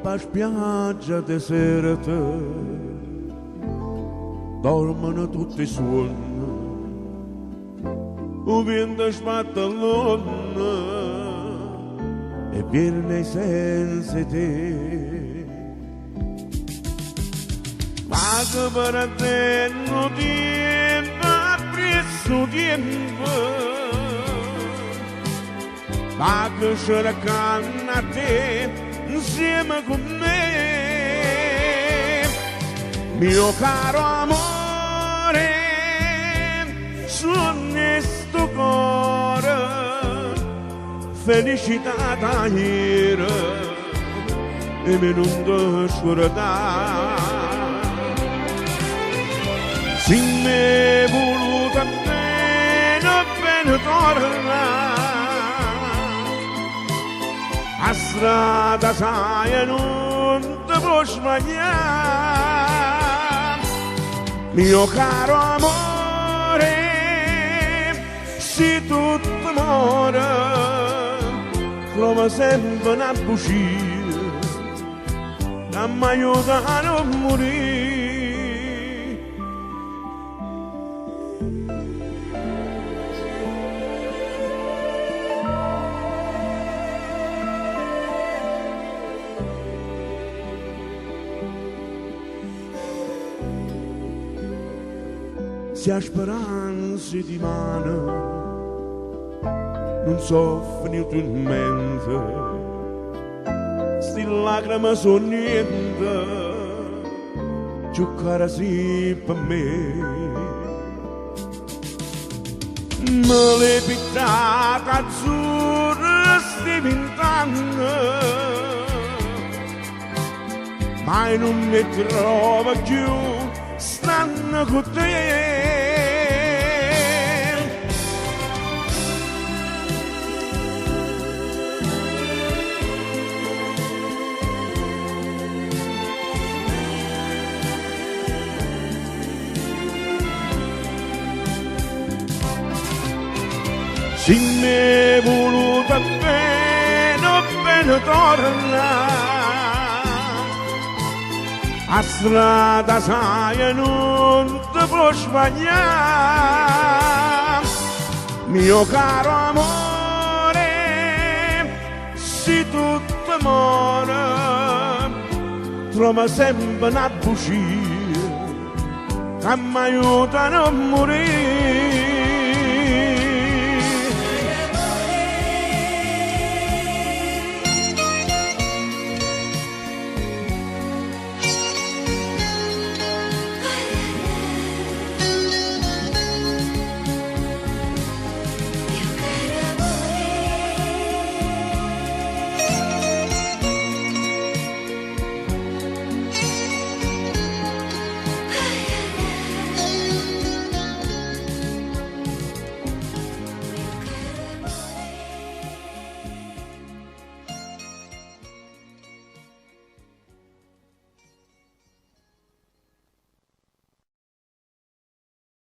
per spiaggia deserta dormono tutti i suoni, il vento spattallona e viene senza te. Ma che per te non tempo, presso tempo, ma che cercano a te insieme con me, mio caro amore, su onesto cuore, felicità da ieri e me non ti scordare. Se mi è voluta bene tornare, a strada sai non ti può sbagliare, mio caro amore, se tutto muore, trova sempre una bugia, che mi aiuta a non morire. Se a speranza di mano non soffri tu in mente, sti lacrime sono niente, giocare sì per me. Me le pittate azzurre sti 20 anni, mai non mi trovo più, stanno con te. Se mi è voluta bene tornare, a strada sai non ti può sbagliare, mio caro amore, se tutto muore, trova sempre una bugia che mi aiuta a non morire.